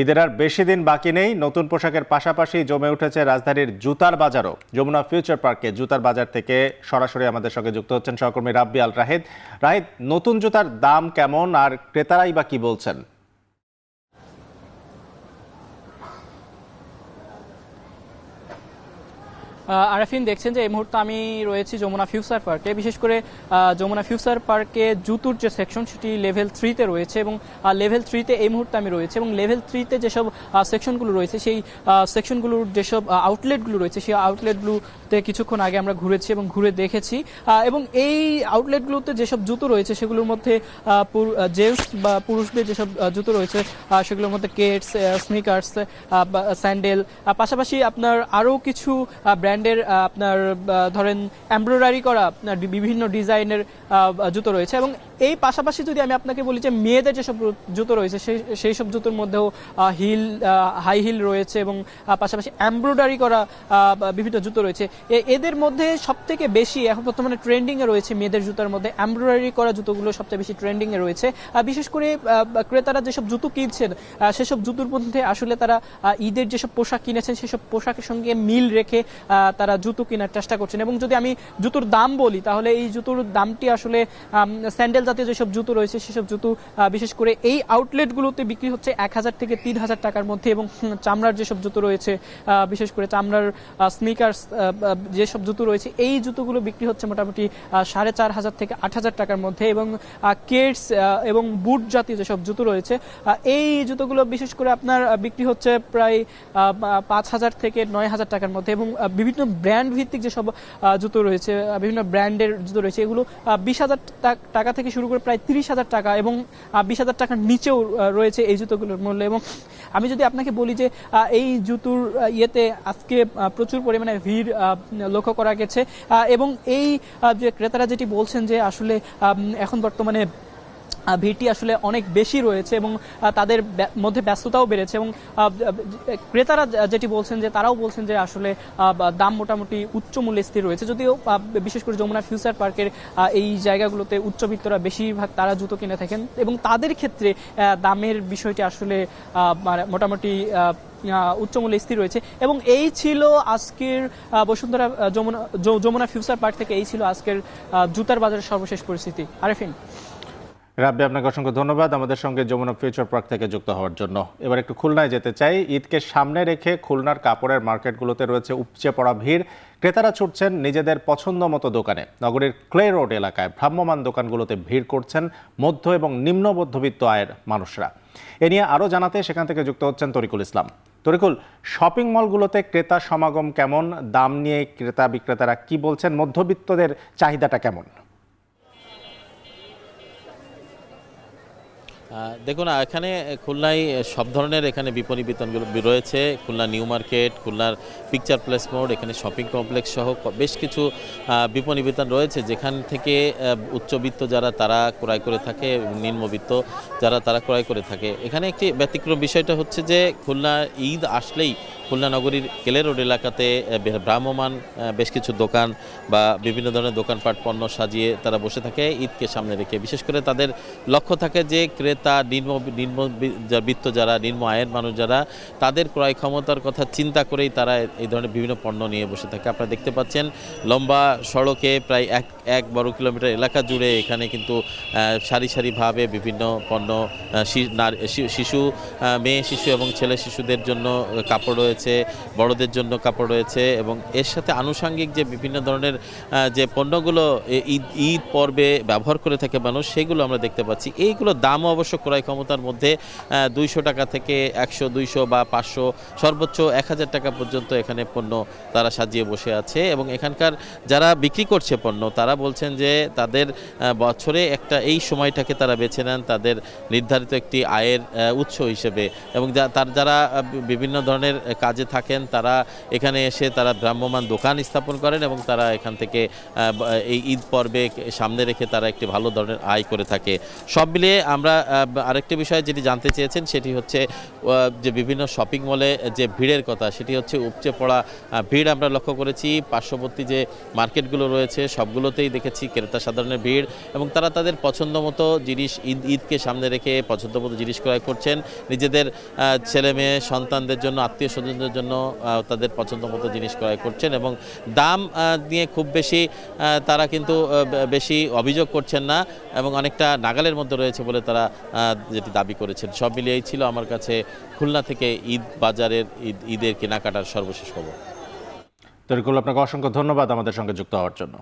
ঈদের আর বেশি দিন বাকি নেই। নতুন পোশাকের পাশাপাশি জমে উঠেছে রাজধানীর জুতার বাজারও। যমুনা ফিউচার পার্কে জুতার বাজার থেকে সরাসরি আমাদের সঙ্গে যুক্ত হচ্ছেন সহকর্মী রাব্বি আল রাহিদ। রাহিদ, নতুন জুতার দাম কেমন আর ক্রেতারাই বা কি বলছেন? আরাফিন, দেখছেন যে এই মুহূর্তে আমি রয়েছি যমুনা ফিউচার পার্কে। বিশেষ করে যমুনা ফিউচার পার্কে জুতুর যে সেকশন সেটি লেভেল 3-তে রয়েছে এবং লেভেল 3-তে এই মুহূর্তে আমি রয়েছে এবং লেভেল 3-তে যেসব সেকশনগুলো রয়েছে সেই সেকশনগুলোর যেসব আউটলেটগুলো রয়েছে সেই আউটলেটগুলোতে কিছুক্ষণ আগে আমরা ঘুরেছি এবং ঘুরে দেখেছি এবং এই আউটলেটগুলোতে যেসব জুতো রয়েছে সেগুলোর মধ্যে জেন্টস বা পুরুষদের যেসব জুতো রয়েছে সেগুলোর মধ্যে কেটস, স্নিকার্স, স্যান্ডেল, পাশাপাশি আপনার আরও কিছু ব্র্যান্ডের আপনার ধরেন এমব্রয়ডারি করা আপনার বিভিন্ন ডিজাইনের জুতো রয়েছে। এবং এই পাশাপাশি যদি আমি আপনাকে বলি যে মেয়েদের যেসব জুতো রয়েছে সেই সব জুতোর মধ্যেও হাই হিল রয়েছে এবং পাশাপাশি এমব্রয়ডারি করা বিভিন্ন জুতো রয়েছে। এদের মধ্যে সবথেকে বেশি এখন বর্তমানে ট্রেন্ডিংয়ে রয়েছে মেয়েদের জুতার মধ্যে এমব্রয়ডারি করা জুতোগুলো সবচেয়ে বেশি ট্রেন্ডিংয়ে রয়েছে। বিশেষ করে ক্রেতারা যেসব জুতো কিনছেন সেসব জুতোর মধ্যে আসলে তারা ঈদের যেসব পোশাক কিনেছেন সেসব পোশাকের সঙ্গে মিল রেখে তারা জুতো কেনার চেষ্টা করছেন। এবং যদি আমি জুতোর দাম বলি তাহলে এই জুতোর দামটি আসলে স্যান্ডেল জাতীয় যেসব জুতো রয়েছে সেসব জুতো বিশেষ করে এই আউটলেটগুলোতে বিক্রি হচ্ছে 1000 থেকে 3000 টাকার মধ্যে এবং চামড়ার যেসব জুতো রয়েছে বিশেষ করে চামড়ার স্নিকার্স যেসব জুতো রয়েছে এই জুতোগুলো বিক্রি হচ্ছে মোটামুটি 4500 থেকে 8000 টাকার মধ্যে। এবং কেটস এবং বুট জাতীয় যেসব জুতো রয়েছে এই জুতোগুলো বিশেষ করে আপনার বিক্রি হচ্ছে প্রায় 5000 থেকে 9000 টাকার মধ্যে। এবং বিভিন্ন ব্র্যান্ড ভিত্তিক যেসব জুতো রয়েছে বিভিন্ন ব্র্যান্ডের জুতো রয়েছে এগুলো 20,000 টাকা থেকে শুরু করে প্রায় 30,000 টাকা এবং 20,000 টাকার নিচেও রয়েছে এই জুতোগুলোর মূল্য। এবং আমি যদি আপনাকে বলি যে এই জুতোর ইয়েতে আজকে প্রচুর পরিমাণে ভিড় লক্ষ্য করা গেছে এবং এই যে ক্রেতারা যেটি বলছেন যে আসলে এখন বর্তমানে ভিড়টি আসলে অনেক বেশি রয়েছে এবং তাদের মধ্যে ব্যস্ততাও বেড়েছে এবং ক্রেতারা যেটি বলছেন যে তারাও বলছেন যে আসলে দাম মোটামুটি উচ্চ মূল্যে স্থির রয়েছে। যদিও বিশেষ করে যমুনা ফিউচার পার্কের এই জায়গাগুলোতে উচ্চবিত্তরা বেশিরভাগ তারা জুতো কিনে থাকেন এবং তাদের ক্ষেত্রে দামের বিষয়টি আসলে মোটামুটি উচ্চ মূল্যে স্থির রয়েছে। এবং এই ছিল আজকের বসুন্ধরা যমুনা ফিউচার পার্ক থেকে এই ছিল আজকের জুতার বাজারের সর্বশেষ পরিস্থিতি। আরেফিন। রাব্বি, আপনাকে অসংখ্য ধন্যবাদ আমাদের সঙ্গে যমুনা ফিউচার পার্ক থেকে যুক্ত হওয়ার জন্য। এবার একটু খুলনায় যেতে চাই। ঈদকে সামনে রেখে খুলনার কাপড়ের মার্কেটগুলোতে রয়েছে উপচে পড়া ভিড়। ক্রেতারা ছুটছেন নিজেদের পছন্দ মতো দোকানে। নগরীর ক্লে রোড এলাকায় ভ্রাম্যমাণ দোকানগুলোতে ভিড় করছেন মধ্য এবং নিম্ন মধ্যবিত্ত আয়ের মানুষরা। এ নিয়ে আরও জানাতে সেখান থেকে যুক্ত হচ্ছেন তরিকুল ইসলাম। তরিকুল, শপিং মলগুলোতে ক্রেতা সমাগম কেমন? দাম নিয়ে ক্রেতা বিক্রেতারা কি বলছেন? মধ্যবিত্তদের চাহিদাটা কেমন? দেখুন, এখানে খুলনায় সব ধরনের এখানে বিপণী বিতানগুলো রয়েছে। খুলনা নিউ মার্কেট, খুলনার পিকচার প্লেস মোড়, এখানে শপিং কমপ্লেক্স সহ বেশ কিছু বিপণী বিতান রয়েছে যেখান থেকে উচ্চবিত্ত যারা তারা ক্রয় করে থাকে এবং নিম্নবিত্ত যারা তারা ক্রয় করে থাকে। এখানে একটি ব্যতিক্রম বিষয়টা হচ্ছে যে খুলনা ঈদ আসলেই খুলনা নগরীর কেলে রোড এলাকাতে ভ্রাম্যমান বেশ কিছু দোকান বা বিভিন্ন ধরনের দোকানপাট পণ্য সাজিয়ে তারা বসে থাকে ঈদকে সামনে রেখে। বিশেষ করে তাদের লক্ষ্য থাকে যে ক্রেতা নিম্নবিত্ত যারা, নিম্ন আয়ের মানুষ যারা, তাদের ক্রয় ক্ষমতার কথা চিন্তা করেই তারা এই ধরনের বিভিন্ন পণ্য নিয়ে বসে থাকে। আপনারা দেখতে পাচ্ছেন লম্বা সড়কে প্রায় 1 কিলোমিটার এলাকা জুড়ে এখানে কিন্তু সারি সারিভাবে বিভিন্ন পণ্য, শিশু, মেয়ে শিশু এবং ছেলে শিশুদের জন্য কাপড় রয়েছে, বড়দের জন্য কাপড় রয়েছে এবং এর সাথে আনুষঙ্গিক যে বিভিন্ন ধরনের যে পণ্যগুলো ঈদ পর্বে ব্যবহার করে থাকে মানুষ, সেগুলো আমরা দেখতে পাচ্ছি। এইগুলো দামও অবশ্য ক্রয় ক্ষমতার মধ্যে 200 টাকা থেকে 100, 200 বা 500, সর্বোচ্চ 1000 টাকা পর্যন্ত এখানে পণ্য তারা সাজিয়ে বসে আছে। এবং এখানকার যারা বিক্রি করছে পণ্য তারা বলছেন যে তাদের বছরে একটা এই সময়টাকে তারা বেছে নেন তাদের নির্ধারিত একটি আয়ের উৎস হিসেবে। এবং যারা বিভিন্ন ধরনের কাজে থাকেন তারা এখানে এসে তারা ভ্রাম্যমান দোকান স্থাপন করেন এবং তারা এখান থেকে এই ঈদ পর্বে সামনে রেখে তারা একটি ভালো ধরনের আয় করে থাকে। সব মিলিয়ে আমরা আরেকটি বিষয় যেটি জানতে চেয়েছেন সেটি হচ্ছে যে বিভিন্ন শপিং মলে যে ভিড়ের কথা, সেটি হচ্ছে উপচে পড়া ভিড় আমরা লক্ষ্য করেছি। পার্শ্ববর্তী যে মার্কেটগুলো রয়েছে সবগুলোতে শুরুতেই দেখেছি ক্রেতা সাধারণের ভিড়, এবং তারা তাদের পছন্দ মতো জিনিস ঈদকে সামনে রেখে পছন্দ মতো জিনিস ক্রয় করছেন। নিজেদের ছেলে মেয়ে সন্তানদের জন্য, আত্মীয় স্বজনদের জন্য তাদের পছন্দ মতো জিনিস ক্রয় করছেন, এবং দাম নিয়ে খুব বেশি তারা কিন্তু বেশি অভিযোগ করছেন না, এবং অনেকটা নাগালের মধ্যে রয়েছে বলে তারা যেটি দাবি করেছেন। সব মিলিয়েই ছিল আমার কাছে খুলনা থেকে ঈদ বাজারের ঈদের কেনাকাটার সর্বশেষ খবর। তরিকুল, আপনাকে অসংখ্য ধন্যবাদ আমাদের সঙ্গে যুক্ত হওয়ার জন্য।